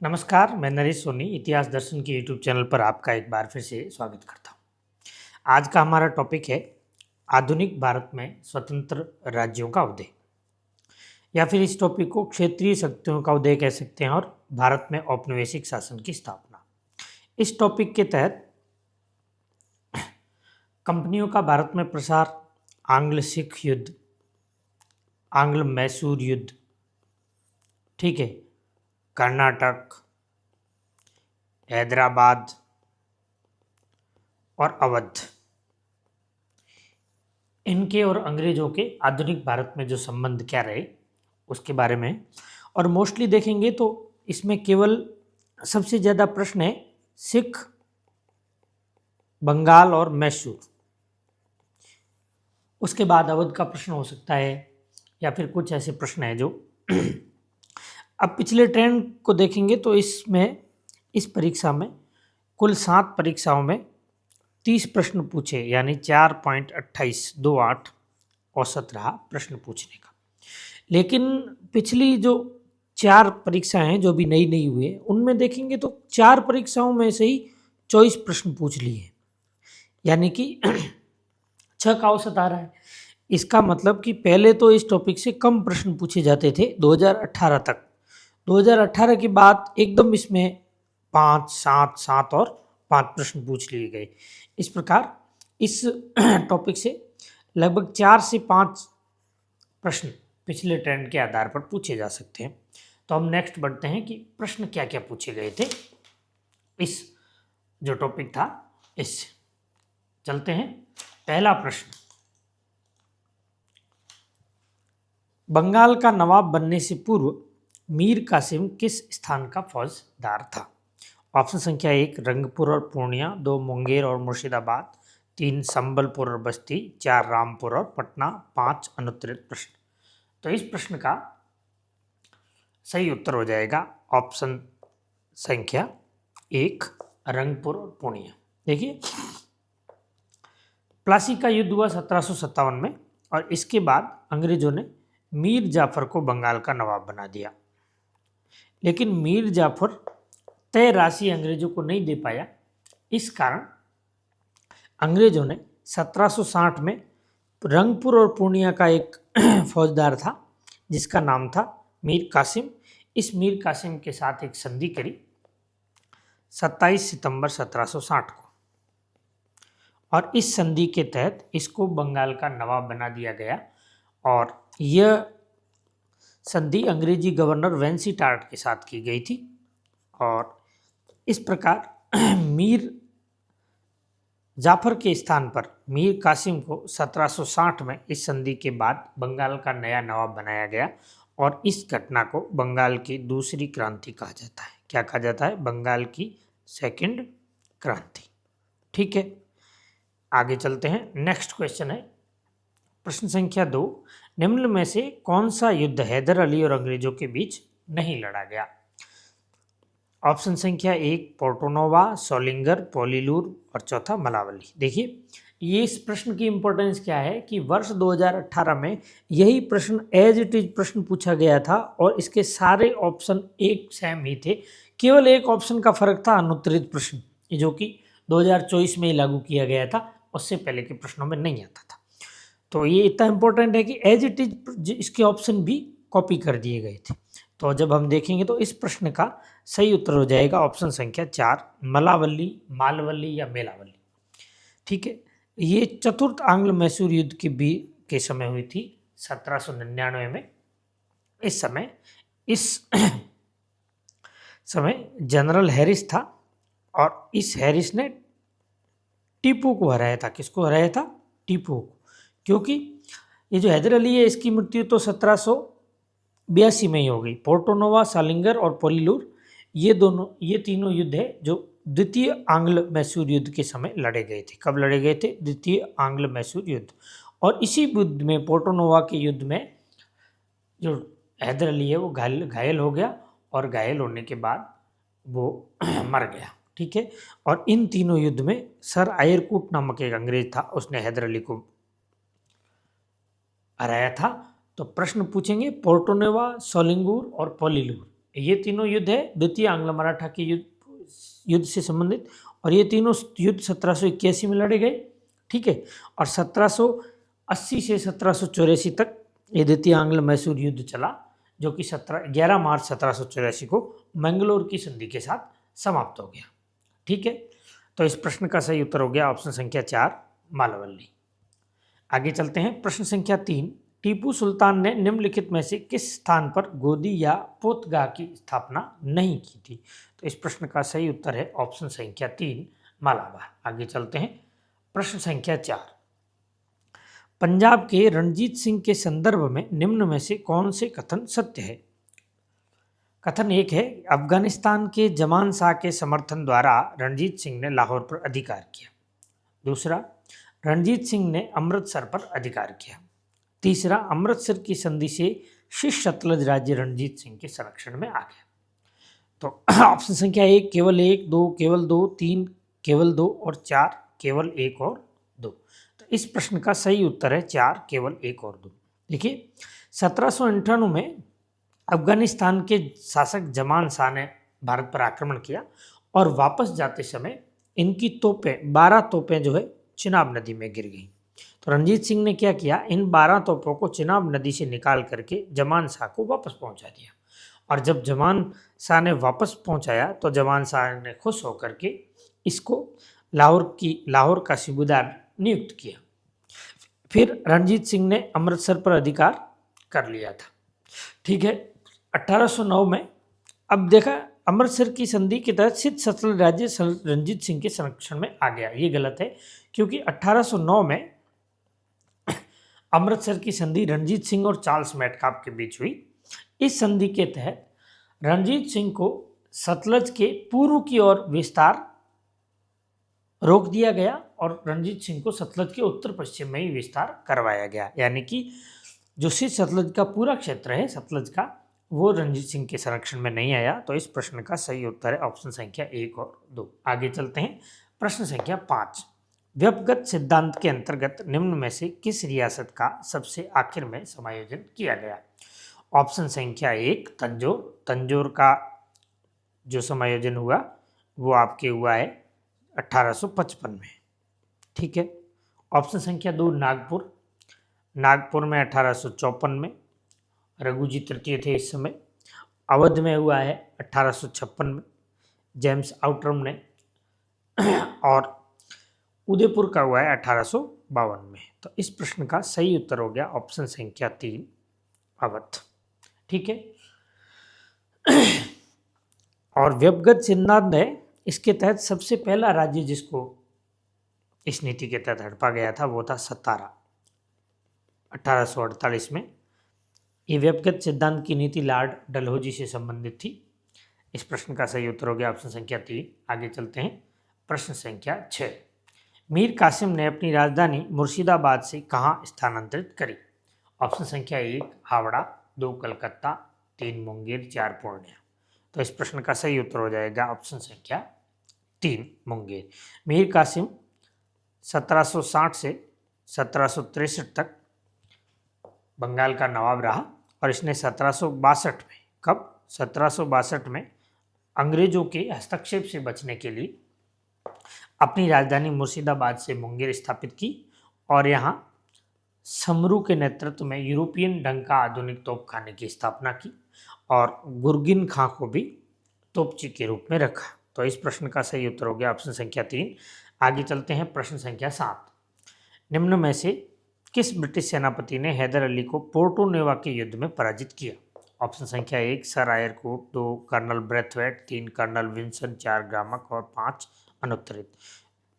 नमस्कार, मैं नरेश सोनी इतिहास दर्शन के यूट्यूब चैनल पर आपका एक बार फिर से स्वागत करता हूँ। आज का हमारा टॉपिक है आधुनिक भारत में स्वतंत्र राज्यों का उदय, या फिर इस टॉपिक को क्षेत्रीय शक्तियों का उदय कह सकते हैं और भारत में औपनिवेशिक शासन की स्थापना। इस टॉपिक के तहत कंपनियों का भारत में प्रसार, आंग्ल सिख युद्ध, आंग्ल मैसूर युद्ध, ठीक है, कर्नाटक, हैदराबाद और अवध, इनके और अंग्रेजों के आधुनिक भारत में जो संबंध क्या रहे उसके बारे में। और मोस्टली देखेंगे तो इसमें केवल सबसे ज़्यादा प्रश्न है सिख, बंगाल और मैसूर। उसके बाद अवध का प्रश्न हो सकता है, या फिर कुछ ऐसे प्रश्न हैं जो अब पिछले ट्रेंड को देखेंगे तो इसमें इस परीक्षा में कुल 7 परीक्षाओं में 30 प्रश्न पूछे, यानी 4.2828 औसत रहा प्रश्न पूछने का। लेकिन पिछली जो 4 परीक्षाएं हैं जो भी नई नई हुई है उनमें देखेंगे तो 4 परीक्षाओं में से ही 24 प्रश्न पूछ लिए, यानी कि 6 का औसत आ रहा है। इसका मतलब कि पहले तो इस टॉपिक से कम प्रश्न पूछे जाते थे 2018 तक। 2018 के बाद एकदम इसमें 5, 7, 7 और 5 प्रश्न पूछ लिए गए। इस प्रकार इस टॉपिक से लगभग 4 से 5 प्रश्न पिछले ट्रेंड के आधार पर पूछे जा सकते हैं। तो हम नेक्स्ट बढ़ते हैं कि प्रश्न क्या क्या पूछे गए थे इस जो टॉपिक था इससे। चलते हैं। पहला प्रश्न, बंगाल का नवाब बनने से पूर्व मीर कासिम किस स्थान का फौजदार था? ऑप्शन संख्या 1 रंगपुर और पूर्णिया, 2 मुंगेर और मुर्शिदाबाद, 3 संबलपुर और बस्ती, 4 रामपुर और पटना, 5 अनुत्तरित प्रश्न। तो इस प्रश्न का सही उत्तर हो जाएगा ऑप्शन संख्या 1 रंगपुर और पूर्णिया। देखिए, प्लासी का युद्ध हुआ 1757 में और इसके बाद अंग्रेजों ने मीर जाफर को बंगाल का नवाब बना दिया। लेकिन मीर जाफर तय राशि अंग्रेजों को नहीं दे पाया। इस कारण अंग्रेजों ने 1760 में रंगपुर और पूर्णिया का एक फौजदार था जिसका नाम था मीर कासिम। इस मीर कासिम के साथ एक संधि करी 27 सितंबर 1760 को, और इस संधि के तहत इसको बंगाल का नवाब बना दिया गया। और यह संधि अंग्रेजी गवर्नर वेंसी टार्ट के साथ की गई थी। और इस प्रकार मीर जाफर के स्थान पर मीर कासिम को 1760 में इस संधि के बाद बंगाल का नया नवाब बनाया गया। और इस घटना को बंगाल की दूसरी क्रांति कहा जाता है। क्या कहा जाता है? बंगाल की सेकंड क्रांति। ठीक है, आगे चलते हैं। नेक्स्ट क्वेश्चन है प्रश्न संख्या 2, निम्न में से कौन सा युद्ध हैदर अली और अंग्रेजों के बीच नहीं लड़ा गया? ऑप्शन संख्या 1 पोर्टोनोवा, सोलिंगर, पोलीलूर और चौथा मलावली। देखिए, ये इस प्रश्न की इंपॉर्टेंस क्या है कि वर्ष 2018 में यही प्रश्न एज इट इज प्रश्न पूछा गया था और इसके सारे ऑप्शन एक सेम ही थे। केवल एक ऑप्शन का फर्क था अनुत्तरित प्रश्न, जो कि 2024 में ही लागू किया गया था, उससे पहले के प्रश्नों में नहीं आता था। तो ये इतना इंपॉर्टेंट है कि एज इट इज इसके ऑप्शन भी कॉपी कर दिए गए थे। तो जब हम देखेंगे तो इस प्रश्न का सही उत्तर हो जाएगा ऑप्शन संख्या 4 मलावली, मालवली या मेलावली। ठीक है, ये चतुर्थ आंग्ल मैसूर युद्ध के समय हुई थी 1799 में। इस समय जनरल हैरिस था और इस हैरिस ने टीपू को हराया था। किसको हराया था? टीपू को। क्योंकि ये जो हैदर अली है इसकी मृत्यु तो 1782 में ही हो गई। पोर्टोनोवा, सालिंगर और पोलीलूर ये तीनों युद्ध है जो द्वितीय आंग्ल मैसूर युद्ध के समय लड़े गए थे। कब लड़े गए थे? द्वितीय आंग्ल मैसूर युद्ध। और इसी युद्ध में, पोर्टोनोवा के युद्ध में, जो हैदर अली है वो घायल हो गया और घायल होने के बाद वो मर गया। ठीक है, और इन तीनों युद्ध में सर आयरकूट नामक एक अंग्रेज था, उसने हैदर अली को हराया था। तो प्रश्न पूछेंगे पोर्टोनोवा, सोलिंगूर और पोलीलूर, ये तीनों युद्ध है द्वितीय आंग्ल मराठा के युद्ध से संबंधित, और ये तीनों युद्ध 1781 में लड़े गए। ठीक है, और 1780 से 1784 तक ये द्वितीय आंग्ल मैसूर युद्ध चला, जो कि 11 मार्च 1784 को मैंगलोर की संधि के साथ समाप्त हो गया। ठीक है, तो इस प्रश्न का सही उत्तर हो गया ऑप्शन संख्या 4 मालवल्ली। आगे चलते हैं, प्रश्न संख्या 3, टीपू सुल्तान ने निम्नलिखित में से किस स्थान पर गोदी या पोतगाह की स्थापना नहीं की थी? तो इस प्रश्न का सही उत्तर है ऑप्शन संख्या 3 मालाबार। आगे चलते हैं, प्रश्न संख्या 4, पंजाब के रणजीत सिंह के संदर्भ में निम्न में से कौन से कथन सत्य है? कथन 1 है, अफगानिस्तान के जमान शाह के समर्थन द्वारा रणजीत सिंह ने लाहौर पर अधिकार किया। दूसरा, रणजीत सिंह ने अमृतसर पर अधिकार किया। तीसरा, अमृतसर की संधि से शीर्ष सतलज राज्य रणजीत सिंह के संरक्षण में आ गया। तो ऑप्शन संख्या 1 केवल 1, 2 केवल 2, 3 केवल 2 और 4 केवल 1 और 2। तो इस प्रश्न का सही उत्तर है 4 केवल 1 और 2। देखिए, 1798 में अफगानिस्तान के शासक जमान शाह ने भारत पर आक्रमण किया और वापस जाते समय इनकी तोपें 12 तोपें जो है चिनाब नदी में गिर गई। तो रणजीत सिंह ने क्या किया, इन 12 तोपों को चिनाब नदी से निकाल करके जमान शाह को वापस पहुंचा दिया। और जब जमान शाह ने वापस पहुंचाया तो जमान शाह ने खुश होकर के इसको लाहौर का सूबेदार नियुक्त किया। फिर रणजीत सिंह ने अमृतसर पर अधिकार कर लिया था। ठीक है, 1809 में अब देखा अमृतसर की संधि के तहत सिद्ध सतलज राज्य रणजीत सिंह के संरक्षण में आ गया। ये गलत है, क्योंकि 1809 में अमृतसर की संधि रणजीत सिंह और चार्ल्स मेटकाप के बीच हुई। इस संधि के तहत रणजीत सिंह को सतलज के पूर्व की ओर विस्तार रोक दिया गया और रणजीत सिंह को सतलज के उत्तर पश्चिम में ही विस्तार करवाया गया। यानी कि जो सिर्फ सतलज का पूरा क्षेत्र है सतलज का, वो रणजीत सिंह के संरक्षण में नहीं आया। तो इस प्रश्न का सही उत्तर है ऑप्शन संख्या 1 और 2। आगे चलते हैं, प्रश्न संख्या 5, व्यपगत सिद्धांत के अंतर्गत निम्न में से किस रियासत का सबसे आखिर में समायोजन किया गया? ऑप्शन संख्या 1 तंजौर। तंजौर का जो समायोजन हुआ वो आपके हुआ है 1855 में। ठीक है, ऑप्शन संख्या 2 नागपुर। नागपुर में 1854 में, रघुजी तृतीय थे इस समय। अवध में हुआ है 1856 में, जेम्स आउटरम ने। और उदयपुर का हुआ है 1852 में। तो इस प्रश्न का सही उत्तर हो गया ऑप्शन संख्या 3 अवध। ठीक है, और व्यपगत सिद्धांत है, इसके तहत सबसे पहला राज्य जिसको इस नीति के तहत हड़पा गया था वो था सतारा 1848 में। ये व्यपगत सिद्धांत की नीति लॉर्ड डलहौजी से संबंधित थी। इस प्रश्न का सही उत्तर हो गया ऑप्शन संख्या 3। आगे चलते हैं, प्रश्न संख्या 6, मीर कासिम ने अपनी राजधानी मुर्शिदाबाद से कहाँ स्थानांतरित करी? ऑप्शन संख्या 1 हावड़ा, 2 कलकत्ता, 3 मुंगेर, 4 पूर्णिया। तो इस प्रश्न का सही उत्तर हो जाएगा ऑप्शन संख्या 3 मुंगेर। मीर कासिम 1760 से 1763 तक बंगाल का नवाब रहा और इसने 1762 में, कब 1762 में अंग्रेजों के हस्तक्षेप से बचने के लिए अपनी राजधानी मुर्शिदाबाद से मुंगेर स्थापित की और यहाँ समरू के नेतृत्व में यूरोपियन ढंग का आधुनिक तोपखाने की स्थापना की और गुरगिन खां को भी तोपची के रूप में रखा। तो इस प्रश्न का सही उत्तर हो गया ऑप्शन संख्या 3। आगे चलते हैं, प्रश्न संख्या 7, निम्न में से किस ब्रिटिश सेनापति ने हैदर अली को पोर्टो नेवा के युद्ध में पराजित किया? ऑप्शन संख्या 1 sir Eyre Coote, 2 Colonel Brathwaite, 3 Colonel Vinson, 4 ग्रामक और 5 अनुत्तरित।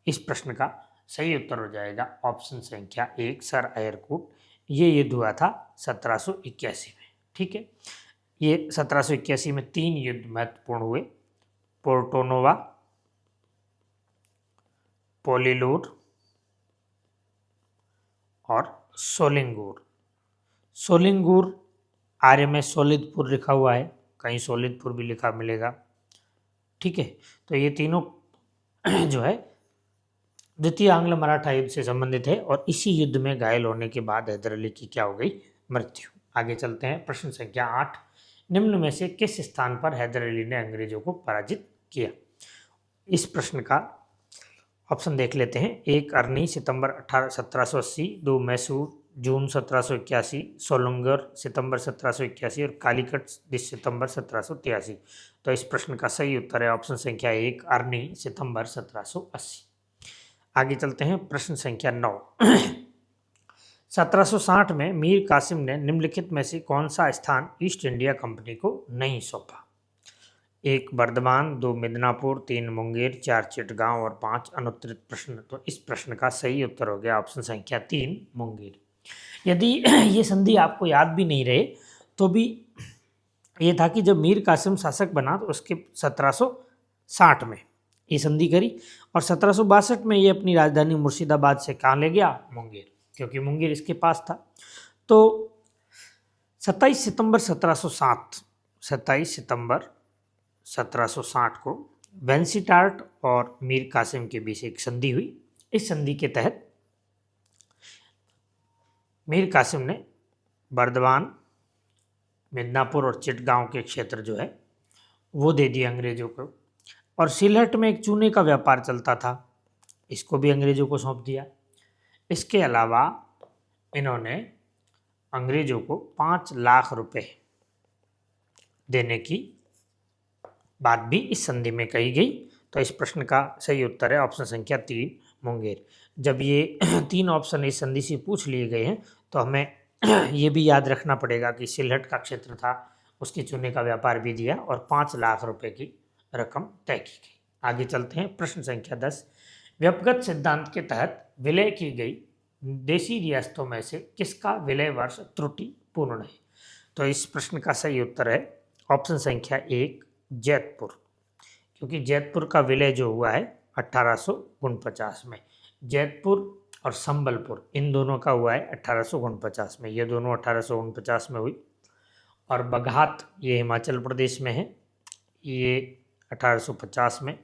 इस प्रश्न का सही उत्तर हो जाएगा ऑप्शन संख्या 1 सर आयरकूट। ये युद्ध हुआ था 1781 में। ठीक है, ये 1781 में 3 युद्ध महत्वपूर्ण हुए, पोर्टो नोवा, पोलिलूर और सोलिंगूर। सोलिंगूर आर्य में सोलिदपुर लिखा हुआ है, कहीं सोलिदपुर भी लिखा मिलेगा। ठीक है, तो ये तीनों जो है द्वितीय आंग्ल मराठा युद्ध से संबंधित है और इसी युद्ध में घायल होने के बाद हैदर अली की क्या हो गई? मृत्यु। आगे चलते हैं, प्रश्न संख्या 8, निम्न में से किस स्थान पर हैदर अली ने अंग्रेजों को पराजित किया? इस प्रश्न का ऑप्शन देख लेते हैं। 1 अरनी सितंबर 1780, 2 मैसूर जून 1781, सोलंगर सितंबर 1781 और कालीकट सितंबर 1783। तो इस प्रश्न का सही उत्तर है ऑप्शन संख्या 1 अरनी सितंबर 1780। आगे चलते हैं प्रश्न संख्या 9। 1760 में मीर कासिम ने निम्नलिखित में से कौन सा स्थान ईस्ट इंडिया कंपनी को नहीं सौंपा? 1 बर्धमान, 2 मिदनापुर, 3 मुंगेर, 4 चिटगांव और 5 अनुत्तरित प्रश्न। तो इस प्रश्न का सही उत्तर हो गया ऑप्शन संख्या 3 मुंगेर। यदि ये संधि आपको याद भी नहीं रहे तो भी ये था कि जब मीर कासिम शासक बना तो उसके 1760 में ये संधि करी और 1762 में ये अपनी राजधानी मुर्शिदाबाद से कहाँ ले गया? मुंगेर, क्योंकि मुंगेर इसके पास था। तो 27 सितंबर 1760 को वेंसीटार्ट और मीर कासिम के बीच एक संधि हुई। इस संधि के तहत मीर कासिम ने बर्दवान, मिदनापुर और चिटगांव के क्षेत्र जो है वो दे दिए अंग्रेजों को, और सिलहट में एक चूने का व्यापार चलता था, इसको भी अंग्रेजों को सौंप दिया। इसके अलावा इन्होंने अंग्रेजों को 5 लाख रुपए देने की बात भी इस संधि में कही गई। तो इस प्रश्न का सही उत्तर है ऑप्शन संख्या 3 मुंगेर। जब ये 3 ऑप्शन इस संधि से पूछ लिए गए हैं तो हमें ये भी याद रखना पड़ेगा कि सिलहट का क्षेत्र था, उसके चूने का व्यापार भी दिया और 5 लाख रुपए की रकम तय की गई। आगे चलते हैं प्रश्न संख्या 10। व्यपगत सिद्धांत के तहत विलय की गई देशी रियासतों में से किसका विलय वर्ष त्रुटिपूर्ण है? तो इस प्रश्न का सही उत्तर है ऑप्शन संख्या 1 जैतपुर, क्योंकि जैतपुर का विलय जो हुआ है 1849 में। जैतपुर और संबलपुर इन दोनों का हुआ है 1849 में, ये दोनों 1849 में हुई। और बघात ये हिमाचल प्रदेश में है, ये 1850 में,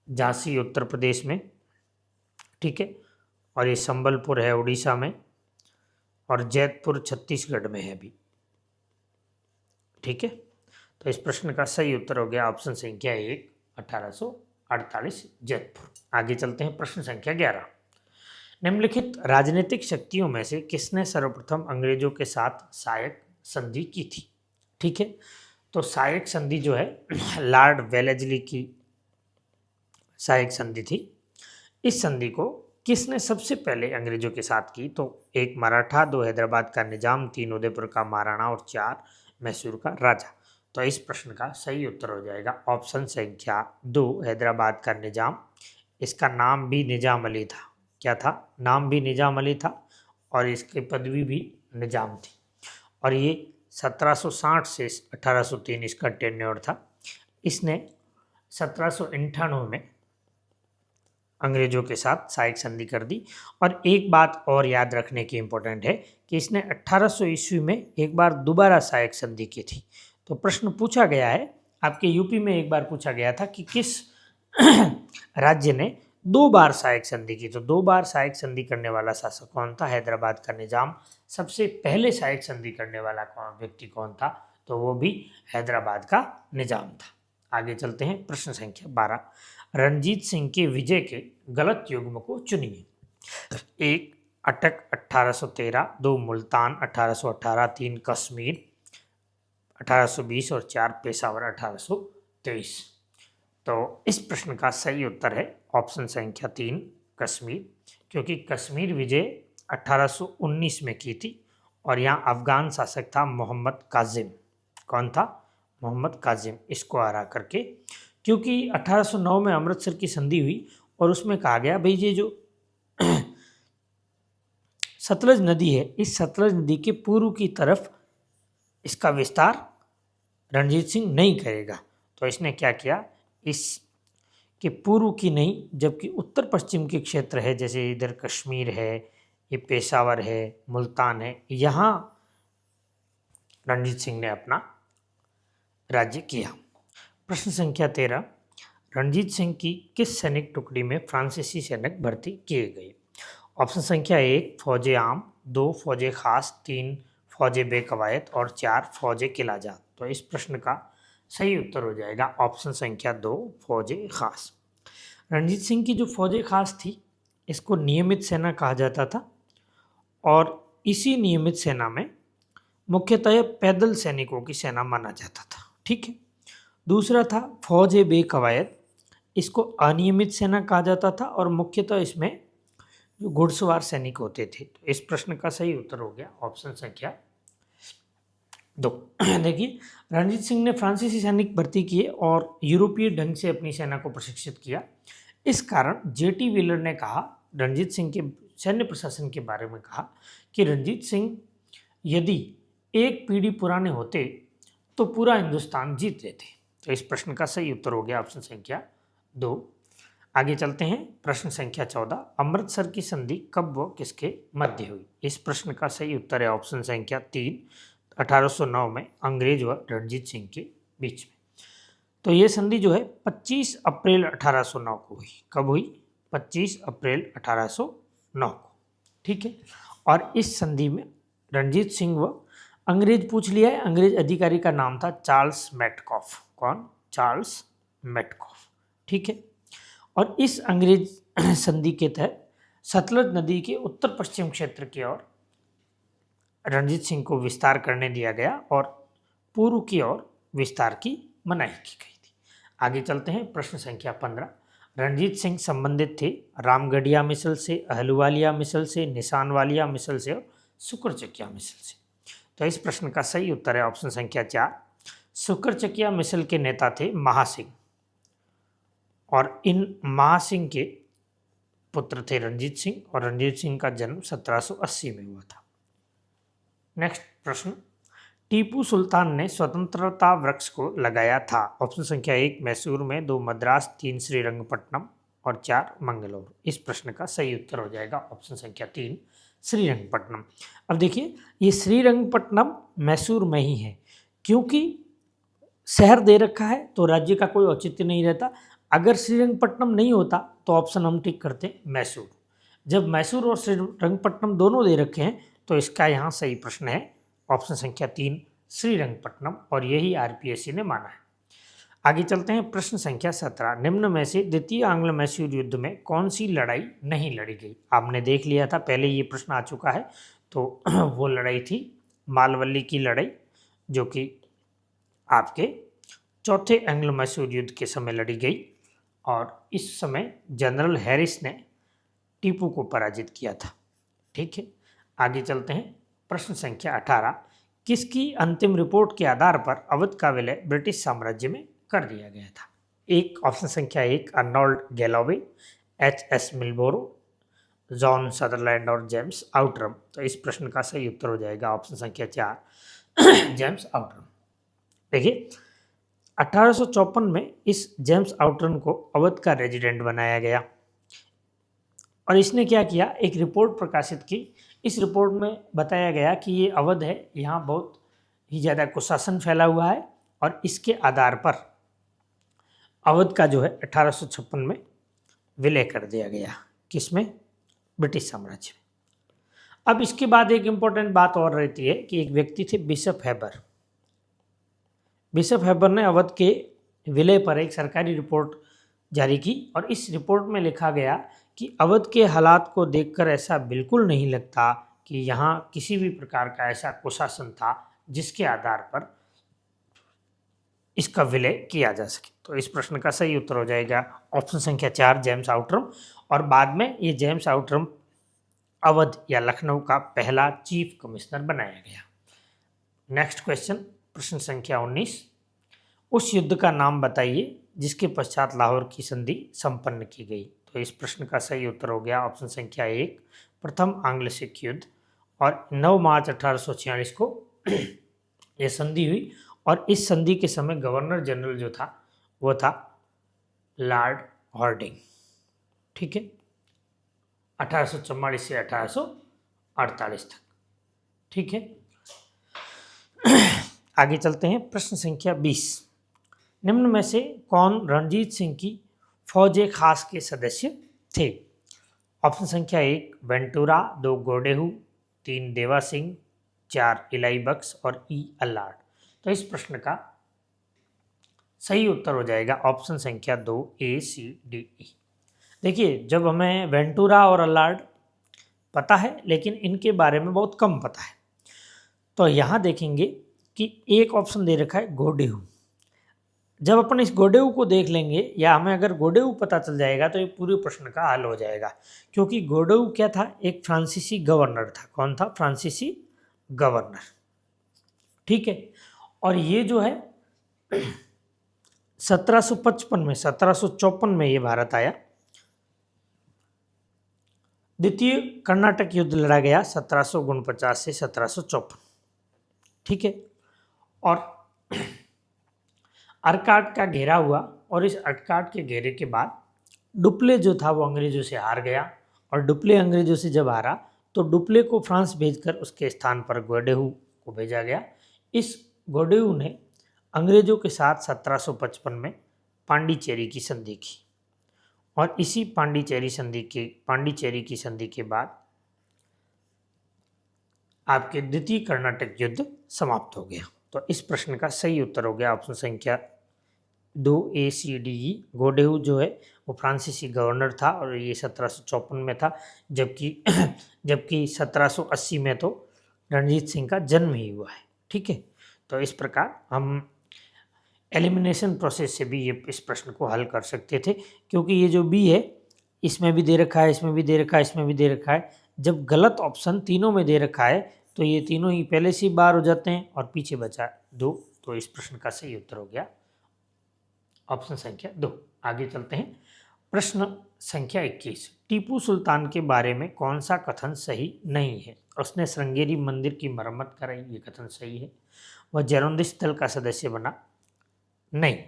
झांसी उत्तर प्रदेश में, ठीक है, और ये संबलपुर है उड़ीसा में, और जैतपुर छत्तीसगढ़ में है अभी, ठीक है। तो इस प्रश्न का सही उत्तर हो गया ऑप्शन संख्या 1 1848 जैतपुर। आगे चलते हैं प्रश्न संख्या 11। निम्नलिखित राजनीतिक शक्तियों में से किसने सर्वप्रथम अंग्रेजों के साथ सायक संधि की थी? ठीक है, तो सायक संधि जो है लॉर्ड वेलेस्ली की सायक संधि थी। इस संधि को किसने सबसे पहले अंग्रेजों के साथ की? तो 1 मराठा, 2 हैदराबाद का निजाम, 3 उदयपुर का महाराणा और 4 मैसूर का राजा। तो इस प्रश्न का सही उत्तर हो जाएगा ऑप्शन संख्या 2 हैदराबाद का निजाम। इसका नाम भी निजाम अली था। क्या था? नाम भी निजाम अली था और इसकी पदवी भी निजाम थी। और ये 1760 से 1803 इसका टेन्योर था। इसने 1798 में अंग्रेजों के साथ सायक संधि कर दी। और एक बात और याद रखने की इम्पोर्टेंट है कि इसने 1800 ईस्वी में एक बार दोबारा सायक संधि की थी। तो प्रश्न पूछा गया है, आपके यूपी में एक बार पूछा गया था कि किस राज्य ने 2 बार सायक संधि की। तो 2 बार सायक संधि करने वाला शासक कौन था? हैदराबाद का निजाम। सबसे पहले सायक संधि करने वाला व्यक्ति कौन था? तो वो भी हैदराबाद का निजाम था। आगे चलते हैं प्रश्न संख्या 12। रणजीत सिंह के विजय के गलत युग्म को चुनिए। 1 अटक 1813, 2 मुल्तान 1818, 3 कश्मीर 1820 और 4 पेशावर 1823। तो इस प्रश्न का सही उत्तर है ऑप्शन संख्या 3 कश्मीर, क्योंकि कश्मीर विजय 1819 में की थी और यहाँ अफगान शासक था मोहम्मद काजिम। कौन था? मोहम्मद काजिम। इसको हरा करके, क्योंकि 1809 में अमृतसर की संधि हुई और उसमें कहा गया भाई ये जो सतलज नदी है, इस सतलज नदी के पूर्व की तरफ इसका विस्तार रणजीत सिंह नहीं करेगा। तो इसने क्या किया, इस के पूर्व की नहीं जबकि उत्तर पश्चिम के क्षेत्र है, जैसे इधर कश्मीर है, ये पेशावर है, मुल्तान है, यहाँ रणजीत सिंह ने अपना राज्य किया। प्रश्न संख्या 13। रणजीत सिंह की किस सैनिक टुकड़ी में फ्रांसीसी सैनिक भर्ती किए गए? ऑप्शन संख्या 1 फौजे आम, 2 फौजे खास, 3 फौजे बेकवायत और 4 फौजे किलाजात। तो इस प्रश्न का सही उत्तर हो जाएगा ऑप्शन संख्या 2 फौजे खास। रणजीत सिंह की जो फौजे खास थी इसको नियमित सेना कहा जाता था और इसी नियमित सेना में मुख्यतः पैदल सैनिकों की सेना माना जाता था। ठीक है। दूसरा था फौज ए बे कवायद, इसको अनियमित सेना कहा जाता था और मुख्यतः इसमें जो घुड़सवार सैनिक होते थे। तो इस प्रश्न का सही उत्तर हो गया ऑप्शन संख्या 2। देखिए, रणजीत सिंह ने फ्रांसीसी सैनिक भर्ती किए और यूरोपीय ढंग से अपनी सेना को प्रशिक्षित किया। इस कारण जेटी व्हीलर ने कहा, रणजीत सिंह के सैन्य प्रशासन के बारे में कहा कि रणजीत सिंह यदि एक पीढ़ी पुराने होते तो पूरा हिंदुस्तान जीत लेते। तो इस प्रश्न का सही उत्तर हो गया ऑप्शन संख्या 2। आगे चलते हैं प्रश्न संख्या 14। अमृतसर की संधि कब व किसके मध्य हुई? इस प्रश्न का सही उत्तर है ऑप्शन संख्या 3, 1809 में अंग्रेज व रणजीत सिंह के बीच में। तो ये संधि जो है 25 अप्रैल 1809 को हुई। कब हुई? 25 अप्रैल 1809 को। ठीक है। और इस संधि में रणजीत सिंह व अंग्रेज पूछ लिया है, अंग्रेज अधिकारी का नाम था चार्ल्स मेटकॉफ। कौन? Charles Metcalfe. ठीक है। और इस अंग्रेज संधि के तहत सतलज नदी के उत्तर पश्चिम क्षेत्र की ओर रणजीत सिंह को विस्तार करने दिया गया और पूर्व की ओर विस्तार की मनाही की गई थी। आगे चलते हैं प्रश्न संख्या 15। रणजीत सिंह संबंधित थे रामगढ़िया मिसल से, अहलुवालिया मिसल से, निशानवालिया मिसल से और शुक्रचकिया मिसल से। तो इस प्रश्न का सही उत्तर है ऑप्शन संख्या 4। शुक्रचकिया मिसल के नेता थे महासिंह और इन महासिंह के पुत्र थे रणजीत सिंह और रणजीत सिंह का जन्म 1780 में हुआ था। नेक्स्ट प्रश्न, टीपू सुल्तान ने स्वतंत्रता वृक्ष को लगाया था? ऑप्शन संख्या 1 मैसूर में, 2 मद्रास, 3 श्रीरंगपट्टनम और 4 मंगलौर। इस प्रश्न का सही उत्तर हो जाएगा ऑप्शन संख्या 3 श्रीरंगपट्टनम। अब देखिए, ये श्रीरंगपट्टनम मैसूर में ही है, क्योंकि शहर दे रखा है तो राज्य का कोई औचित्य नहीं रहता। अगर श्रीरंगपट्टनम नहीं होता तो ऑप्शन हम टिक करते मैसूर। जब मैसूर और श्रीरंगपट्टनम दोनों दे रखे हैं तो इसका यहाँ सही प्रश्न है ऑप्शन संख्या 3 श्रीरंगपट्टनम, और यही आरपीएससी ने माना है। आगे चलते हैं प्रश्न संख्या 17। निम्न में से द्वितीय आंग्ल मैसूर युद्ध में कौन सी लड़ाई नहीं लड़ी गई? आपने देख लिया था, पहले ये प्रश्न आ चुका है। तो वो लड़ाई थी मालवल्ली की लड़ाई, जो कि आपके चौथे एंग्लो मैसूर युद्ध के समय लड़ी गई और इस समय जनरल हैरिस ने टीपू को पराजित किया था। ठीक है। आगे चलते हैं प्रश्न संख्या 18। किसकी अंतिम रिपोर्ट के आधार पर अवध का विलय ब्रिटिश साम्राज्य में कर दिया गया था? एक ऑप्शन संख्या 1 Arnold Galloway, H S. Milborough, John Sutherland और जेम्स आउटरम। तो इस प्रश्न का सही उत्तर हो जाएगा ऑप्शन संख्या 4 जेम्स आउटरम। देखिए, 1854 में इस जेम्स आउटरम को अवध का रेजिडेंट बनाया गया और इसने क्या किया, एक रिपोर्ट प्रकाशित की। इस रिपोर्ट में बताया गया कि ये अवध है, यहाँ बहुत ही ज़्यादा कुशासन फैला हुआ है और इसके आधार पर अवध का जो है 1856 में विलय कर दिया गया। किसमें? ब्रिटिश साम्राज्य में। अब इसके बाद एक इम्पोर्टेंट बात और रहती है कि एक व्यक्ति थे बिशप हैबर। बिशप हैबर ने अवध के विलय पर एक सरकारी रिपोर्ट जारी की और इस रिपोर्ट में लिखा गया कि अवध के हालात को देखकर ऐसा बिल्कुल नहीं लगता कि यहाँ किसी भी प्रकार का ऐसा कुशासन था जिसके आधार पर इसका विलय किया जा सके। तो इस प्रश्न का सही उत्तर हो जाएगा ऑप्शन संख्या 4 जेम्स आउटरम, और बाद में ये जेम्स आउटरम अवध या लखनऊ का पहला चीफ कमिश्नर बनाया गया। नेक्स्ट क्वेश्चन, प्रश्न संख्या 19। उस युद्ध का नाम बताइए जिसके पश्चात लाहौर की संधि संपन्न की गई। तो इस प्रश्न का सही उत्तर हो गया ऑप्शन संख्या 1 प्रथम आंग्ल सिख युद्ध, और 9 मार्च 1846 को यह संधि हुई और इस संधि के समय गवर्नर जनरल जो था वो था लॉर्ड हॉर्डिंग। ठीक है, 1844 से 1848 तक। ठीक है। आगे चलते हैं प्रश्न संख्या 20। निम्न में से कौन रणजीत सिंह की फौजे खास के सदस्य थे? ऑप्शन संख्या 1 वेंटूरा, 2 गोडेहू, 3 देवा सिंह, 4 इलाई बख्श और ई अल्लाड। तो इस प्रश्न का सही उत्तर हो जाएगा ऑप्शन संख्या 2 ए सी डी ई। देखिए, जब हमें वेंटूरा और अलार्ड पता है लेकिन इनके बारे में बहुत कम पता है, तो यहाँ देखेंगे कि एक ऑप्शन दे रखा है गोडेहू। जब अपन इस गोडेहू को देख लेंगे या हमें अगर गोडेहू पता चल जाएगा तो ये पूरे प्रश्न का हल हो जाएगा, क्योंकि गोडेहू क्या था, एक फ्रांसीसी गवर्नर था। कौन था? फ्रांसीसी गवर्नर। ठीक है, और ये जो है 1755 में 1754 में ये भारत आया। द्वितीय कर्नाटक युद्ध लड़ा गया 1749 से 1754। ठीक है, और अर्काट का घेरा हुआ और इस अर्काट के घेरे के बाद डुप्ले जो था वो अंग्रेजों से हार गया, और डुप्ले अंग्रेजों से जब हारा तो डुप्ले को फ्रांस भेजकर उसके स्थान पर गोडेहू को भेजा गया। इस गोडेहू ने अंग्रेजों के साथ 1755 में पांडिचेरी की संधि की, और इसी पांडिचेरी की संधि के बाद आपके द्वितीय कर्नाटक युद्ध समाप्त हो गया। तो इस प्रश्न का सही उत्तर हो गया ऑप्शन संख्या 2 ए सी डी ई। गोडेहू जो है वो फ्रांसीसी गवर्नर था और ये 1754 में था, जबकि 1780 में तो रणजीत सिंह का जन्म ही हुआ है। ठीक है, तो इस प्रकार हम एलिमिनेशन प्रोसेस से भी ये इस प्रश्न को हल कर सकते थे, क्योंकि ये जो बी है इसमें भी दे रखा है, इसमें भी दे रखा है, इसमें भी दे रखा है। जब गलत ऑप्शन तीनों में दे रखा है तो ये तीनों ही पहले से बार हो जाते हैं और पीछे बचा 2। तो इस प्रश्न का सही उत्तर हो गया ऑप्शन संख्या 2। आगे चलते हैं। प्रश्न संख्या 21। टीपू सुल्तान के बारे में कौन सा कथन सही नहीं है? उसने श्रृंगेरी मंदिर की मरम्मत कराई, ये कथन सही है। वह जेरोंदिस दल का सदस्य बना, नहीं,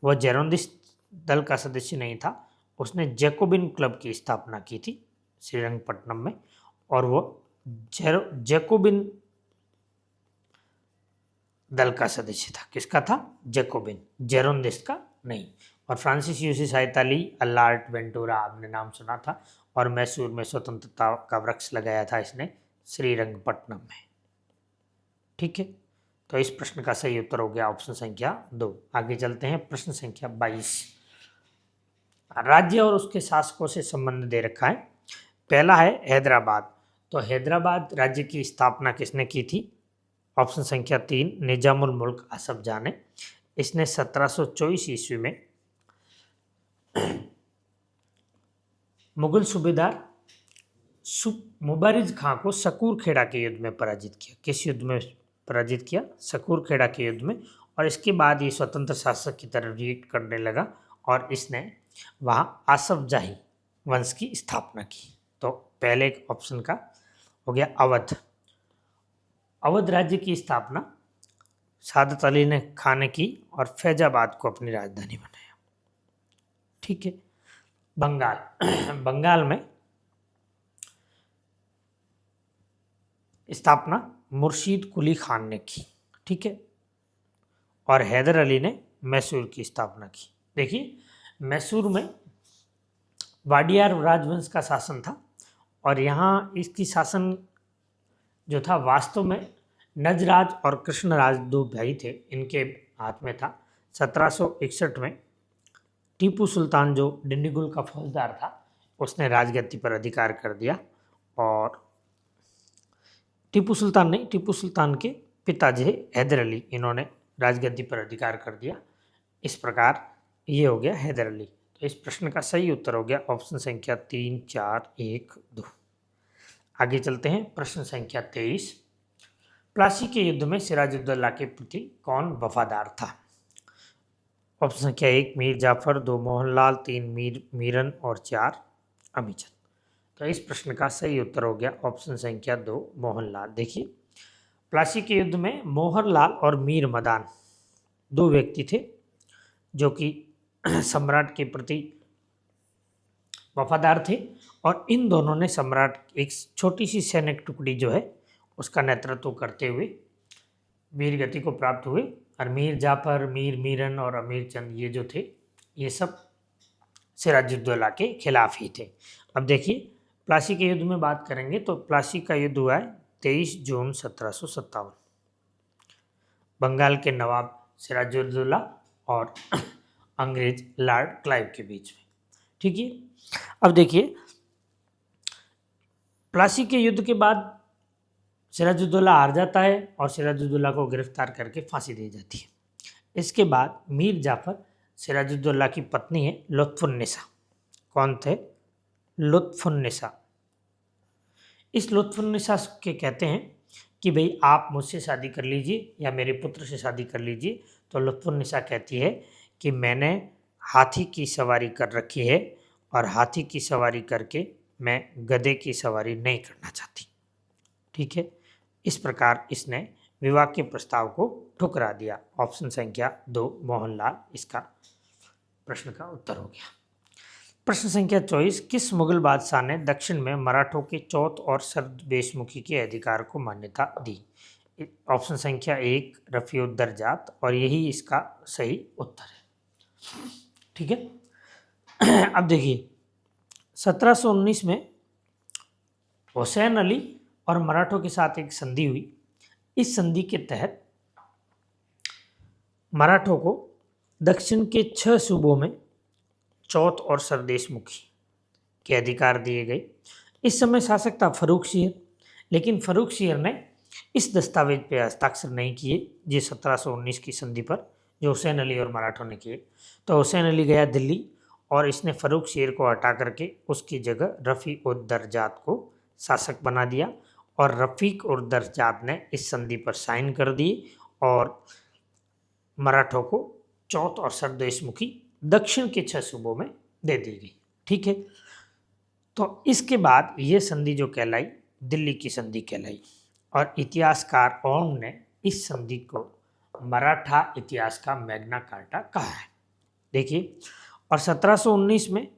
वह जेरोंदिस दल का सदस्य नहीं था। उसने जैकोबिन क्लब की स्थापना की थी श्रीरंगपट्टनम में, और वो जैकोबिन दल का सदस्य था। किसका था? जैकोबिन, जेरोंदिस का नहीं। और फ्रांसिस यूसी ली, अलार्ट वेंटूरा आपने नाम सुना था, और मैसूर में स्वतंत्रता का वृक्ष लगाया था इसने श्रीरंगपट्टनम में। ठीक है, तो इस प्रश्न का सही उत्तर हो गया ऑप्शन संख्या 2। आगे चलते हैं। प्रश्न संख्या 22। राज्य और उसके शासकों से संबंध दे रखा है। पहला है हैदराबाद। तो हैदराबाद राज्य की स्थापना किसने की थी? ऑप्शन संख्या 3 निजामुल मुल्क आसफ जाह ने। इसने 1724 ईस्वी में मुगल सूबेदार मुबारिज खां को सकूर खेड़ा के युद्ध में पराजित किया। किस युद्ध में पराजित किया? सकूर खेड़ा के युद्ध में। और इसके बाद ये स्वतंत्र शासक की तरफ रिएक्ट करने लगा और इसने वहाँ आसफ जाही वंश की स्थापना की। तो पहले ऑप्शन का हो गया अवध। अवध राज्य की स्थापना सादत अली ने खान ने की और फैजाबाद को अपनी राजधानी बनाया। ठीक है। बंगाल बंगाल में स्थापना मुर्शीद कुली खान ने की। ठीक है, और हैदर अली ने मैसूर की स्थापना की। देखिए, मैसूर में वाडियार राजवंश का शासन था, और यहाँ इसकी शासन जो था वास्तव में नजराज और कृष्णराज दो भाई थे, इनके हाथ में था। 1761 में टीपू सुल्तान जो डिंडीगुल का फौजदार था उसने राजगद्दी पर अधिकार कर दिया, और टीपू सुल्तान के पिताजी हैदर अली, इन्होंने राजगद्दी पर अधिकार कर दिया। इस प्रकार ये हो गया हैदर अली। तो इस प्रश्न का सही उत्तर हो गया ऑप्शन संख्या 3, 4, 1, 2। आगे चलते हैं। प्रश्न संख्या 23। प्लासी के युद्ध में सिराजुद्दौला के प्रति कौन वफादार था? ऑप्शन संख्या 1 मीर जाफर, 2 मोहनलाल, 3 मीरन और 4 अमीचंद। तो इस प्रश्न का सही उत्तर हो गया ऑप्शन संख्या 2 मोहनलाल। देखिए, प्लासी के युद्ध में मोहनलाल और मीर मदान दो व्यक्ति थे जो कि सम्राट के प्रति वफादार थे, और इन दोनों ने सम्राट एक छोटी सी सैनिक टुकड़ी जो है उसका नेतृत्व करते हुए वीर गति को प्राप्त हुए। और मीर जाफर, मीरन और अमीर चंद ये जो थे ये सब सिराजुद्दौला के खिलाफ ही थे। अब देखिए, प्लासी के युद्ध में बात करेंगे तो प्लासी का युद्ध हुआ है 23 जून 1757। बंगाल के नवाब सिराजुद्दौला और अंग्रेज लॉर्ड क्लाइव के बीच में। ठीक है, अब देखिए प्लासी के युद्ध के बाद सिराजुद्दौला हार जाता है और सिराजुद्दौला को गिरफ्तार करके फांसी दी जाती है। इसके बाद मीर जाफर सिराजुद्दौला की पत्नी है लुत्फुन्निसा। कौन थे? लुत्फुन्निसा। इस लुत्फुन्निसा के कहते हैं कि भाई आप मुझसे शादी कर लीजिए या मेरे पुत्र से शादी कर लीजिए। तो लुत्फुन्निसा कहती है कि मैंने हाथी की सवारी कर रखी है और हाथी की सवारी करके मैं गधे की सवारी नहीं करना चाहती। ठीक है, इस प्रकार इसने विवाह के प्रस्ताव को ठुकरा दिया। ऑप्शन संख्या 2 मोहनलाल इसका प्रश्न का उत्तर हो गया। प्रश्न संख्या 24, किस मुगल बादशाह ने दक्षिण में मराठों के चौथ और सर्वदेशमुखी के अधिकार को मान्यता दी? ऑप्शन संख्या 1 रफीउद्दरजात, और यही इसका सही उत्तर है। ठीक है, अब देखिए 1719 में हुसैन अली और मराठों के साथ एक संधि हुई। इस संधि के तहत मराठों को दक्षिण के 6 सूबों में चौथ और सरदेशमुखी के अधिकार दिए गए। इस समय शासक था फर्रुख शेर, लेकिन फर्रुख शेर ने इस दस्तावेज पर हस्ताक्षर नहीं किए ये 1719 की संधि पर, जो हुसैन अली और मराठों ने किए। तो हुसैन अली गया दिल्ली और इसने फर्रुख शेर को हटा करके उसकी जगह रफ़ी-उद-दरजात को शासक बना दिया और रफ़ीक-उद-दरजात ने इस संधि पर साइन कर दिए और मराठों को चौथ और सरदेशमुखी दक्षिण के 6 सूबों में दे दी गई। ठीक है, तो इसके बाद ये संधि जो कहलाई दिल्ली की संधि कहलाई और इतिहासकार ओम ने इस संधि को मराठा इतिहास का मैग्ना कार्टा कहा है। देखिए, और 1719 में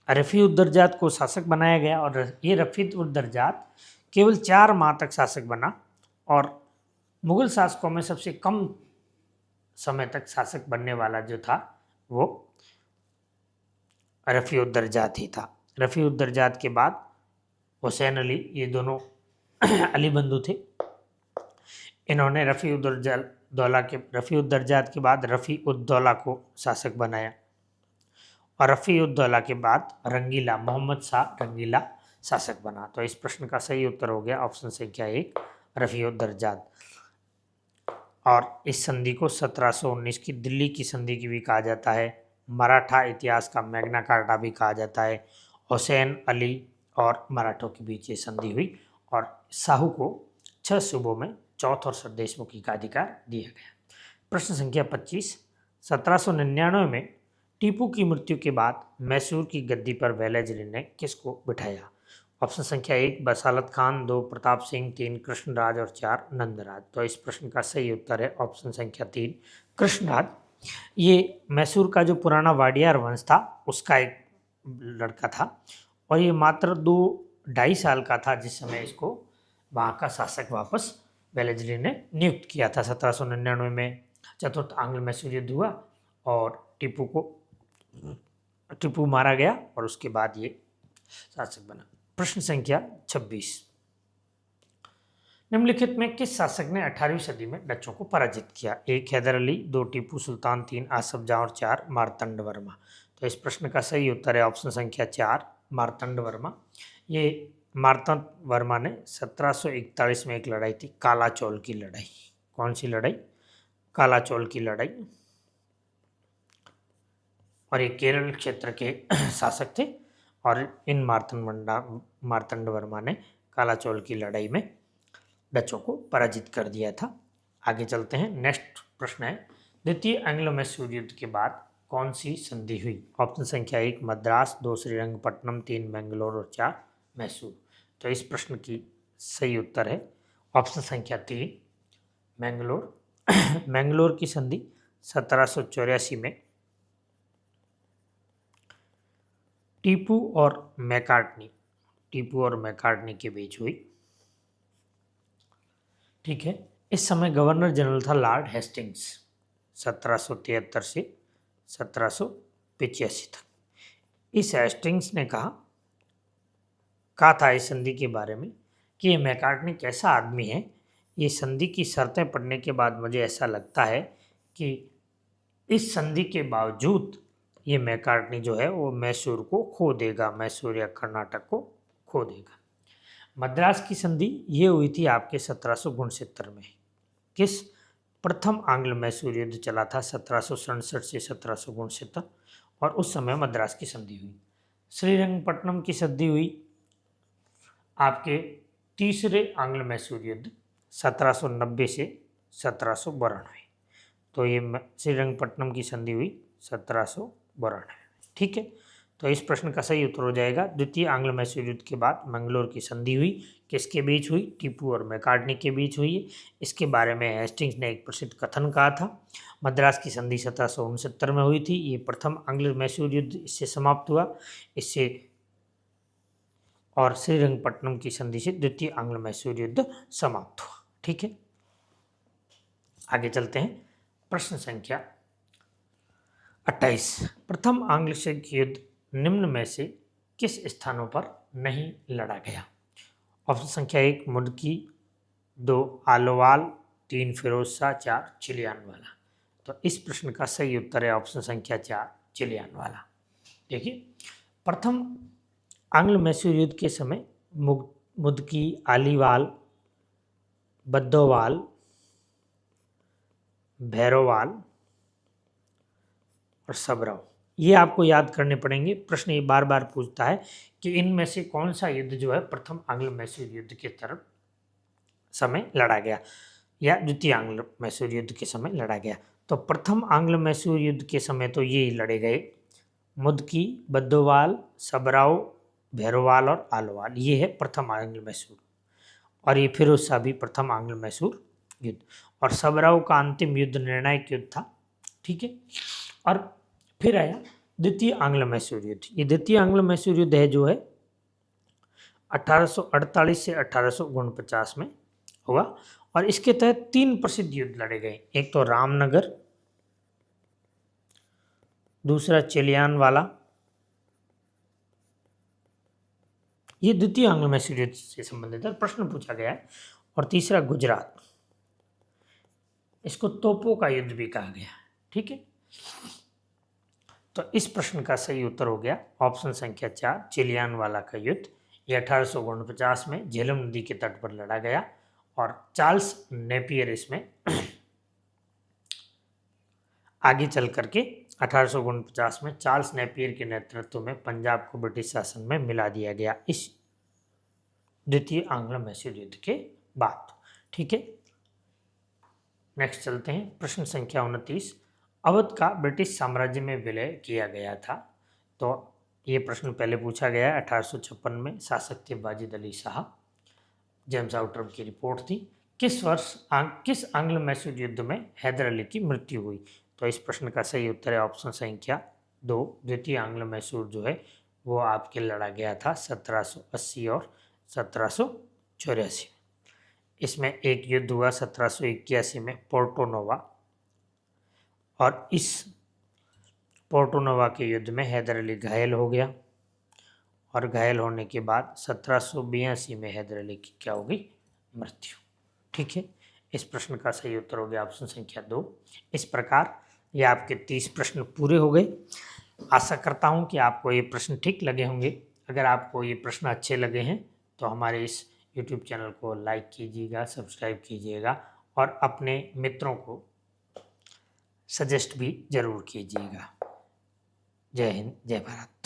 रफ़ी-उद-दरजात को शासक बनाया गया और ये रफ़ी-उद-दरजात केवल 4 माह तक शासक बना और मुगल शासकों में सबसे कम समय तक शासक बनने वाला जो था वो रफ़ी-उद-दरजात ही था। रफ़ी-उद-दरजात के बाद हुसैन अली, ये दोनों अली बंधु थे। इन्होंने रफ़ी-उद-दरजात के बाद रफ़ी-उद-दौला को शासक बनाया और रफ़ी-उद-दौला के बाद रंगीला, मोहम्मद शाह रंगीला शासक बना। तो इस प्रश्न का सही उत्तर हो गया ऑप्शन संख्या 1 रफ़ी-उद-दरजात। और इस संधि को 1719 की दिल्ली की संधि की भी कहा जाता है, मराठा इतिहास का मैग्ना कार्टा भी कहा जाता है। हुसैन अली और मराठों के बीच ये संधि हुई और शाहू को 6 सूबों में चौथ और सरदेशमुखी का अधिकार दिया गया। प्रश्न संख्या 25, 1799 में टीपू की मृत्यु के बाद मैसूर की गद्दी पर वेलाइजरी ने किसको बिठाया? ऑप्शन संख्या 1 बसालत खान, 2 प्रताप सिंह, 3 कृष्णराज और 4 नंदराज। तो इस प्रश्न का सही उत्तर है ऑप्शन संख्या 3 कृष्णराज। ये मैसूर का जो पुराना वाडियार वंश था उसका एक लड़का था और ये मात्र 2-2.5 साल का था जिस समय इसको वहाँ का शासक वापस वेलाइजरी ने नियुक्त किया था। 1799 में चतुर्थ आंग्ल मैसूर युद्ध हुआ और टीपू मारा गया और उसके बाद ये शासक बना। प्रश्न संख्या 26, निम्नलिखित में किस शासक ने 18वीं सदी में डच्चों को पराजित किया? 1 हैदर अली, 2 टीपू सुल्तान, 3 आसफ जाह और 4 मार्तंड वर्मा। तो इस प्रश्न का सही उत्तर है ऑप्शन संख्या 4 मार्तंड वर्मा। ये मार्तंड वर्मा ने 1741 में एक लड़ाई थी कालाचौल की लड़ाई। कौन सी लड़ाई? कालाचौल की लड़ाई। और ये केरल क्षेत्र के शासक थे और इन मार्तंड वर्मा ने कालाचौल की लड़ाई में डचों को पराजित कर दिया था। आगे चलते हैं, नेक्स्ट प्रश्न है, द्वितीय एंग्लो मैसूर युद्ध के बाद कौन सी संधि हुई? ऑप्शन संख्या 1 मद्रास, 2 श्रीरंगपट्टनम, 3 मैंगलोर और 4 मैसूर। तो इस प्रश्न की सही उत्तर है ऑप्शन संख्या 3 मैंगलोर। मैंगलोर की संधि 1784 में टीपू और मैकार्टनी के बीच हुई। ठीक है, इस समय गवर्नर जनरल था लॉर्ड हेस्टिंग्स 1773 से 1785 तक। इस हेस्टिंग्स ने कहा था इस संधि के बारे में कि ये मैकार्टनी कैसा आदमी है ये संधि की शर्तें पढ़ने के बाद मुझे ऐसा लगता है कि इस संधि के बावजूद ये मैकार्टनी जो है वो मैसूर को खो देगा, मैसूर या कर्नाटक को खो देगा। मद्रास की संधि ये हुई थी आपके 1769 में। किस प्रथम आंग्ल मैसूर युद्ध चला था 1767 से 1769, और उस समय मद्रास की संधि हुई। श्रीरंगपट्टनम की संधि हुई आपके तीसरे आंग्ल मैसूर युद्ध 1790 से 1792। तो ये श्रीरंगपट्टनम की संधि हुई 1792। ठीक है, तो इस प्रश्न का सही उत्तर हो जाएगा द्वितीय आंग्ल मैसूर युद्ध के बाद मंगलोर की संधि हुई। किसके बीच हुई? टीपू और मैकार्टनी के बीच हुई है। इसके बारे में हेस्टिंग्स ने एक प्रसिद्ध कथन कहा था। मद्रास की संधि 1769 में हुई थी। ये प्रथम आंग्ल मैसूर युद्ध इससे समाप्त हुआ, इससे, और श्रीरंगपट्टनम की संधि से द्वितीय आंग्ल मैसूर युद्ध समाप्त हुआ। ठीक है, आगे चलते हैं। प्रश्न संख्या 28। प्रथम आंग्ल सिख युद्ध निम्न में से किस स्थानों पर नहीं लड़ा गया? ऑप्शन संख्या 1 मुदकी, 2 आलोवाल, 3 फिरोज शाह, 4 चिलियानवाला। तो इस प्रश्न का सही उत्तर है ऑप्शन संख्या 4 चिलियानवाला। देखिए, प्रथम आंग्ल मैसूर युद्ध के समय मुदकी, आलीवाल, बद्दोवाल, भैरोवाल और सबराव, ये आपको याद करने पड़ेंगे। प्रश्न ये बार बार पूछता है कि इनमें से कौन सा युद्ध जो है प्रथम आंग्ल मैसूर युद्ध के तरफ समय लड़ा गया या द्वितीय आंग्ल मैसूर युद्ध के समय लड़ा गया। तो प्रथम आंग्ल मैसूर युद्ध के समय तो ये लड़े गए मुदकी, बद्दोवाल, सबराव, भैरोवाल और आलोवाल, ये है प्रथम आंग्ल मैसूर। और ये फिरोज शाह भी प्रथम आंग्ल मैसूर युद्ध, और सबराव का अंतिम युद्ध निर्णायक युद्ध था। ठीक है, और फिर आया द्वितीय आंग्ल मैसूर युद्ध। ये द्वितीय आंग्ल मैसूर युद्ध है जो है 1848 से 1849 में हुआ, और इसके तहत 3 प्रसिद्ध युद्ध लड़े गए। एक तो रामनगर, दूसरा चिलियानवाला, ये द्वितीय आंग्ल मैसूर युद्ध से संबंधित है, प्रश्न पूछा गया है, और तीसरा गुजरात, इसको तोपों का युद्ध भी कहा गया। ठीक है, तो इस प्रश्न का सही उत्तर हो गया ऑप्शन संख्या 4 चिलियानवाला का युद्ध। ये 1849 में झेलम नदी के तट पर लड़ा गया, और चार्ल्स नेपियर इसमें आगे चल करके 1849 में चार्ल्स नेपियर के नेतृत्व में पंजाब को ब्रिटिश शासन में मिला दिया गया इस द्वितीय आंग्ल मैसूर युद्ध के बाद। ठीक है, नेक्स्ट चलते हैं। प्रश्न संख्या 29। अवध का ब्रिटिश साम्राज्य में विलय किया गया था। तो ये प्रश्न पहले पूछा गया है 1856 में, शासक थे वाजिद अली शाह, जेम्स आउटर की रिपोर्ट थी। किस वर्ष किस आंग्ल मैसूर युद्ध में हैदर अली की मृत्यु हुई? तो इस प्रश्न का सही उत्तर है ऑप्शन संख्या 2 द्वितीय आंग्ल मैसूर जो है वो आपके लड़ा गया था 1780 और 1784। इसमें एक युद्ध हुआ 1781 में पोर्टो नोवा, और इस पोर्टो नोवा के युद्ध में हैदर अली घायल हो गया, और घायल होने के बाद 1782 में हैदर अली की क्या हो गई? मृत्यु। ठीक है, इस प्रश्न का सही उत्तर हो गया ऑप्शन संख्या 2। इस प्रकार ये आपके 30 प्रश्न पूरे हो गए। आशा करता हूँ कि आपको ये प्रश्न ठीक लगे होंगे। अगर आपको ये प्रश्न अच्छे लगे हैं तो हमारे इस YouTube चैनल को लाइक कीजिएगा, सब्सक्राइब कीजिएगा, और अपने मित्रों को सजेस्ट भी ज़रूर कीजिएगा। जय हिंद, जय भारत।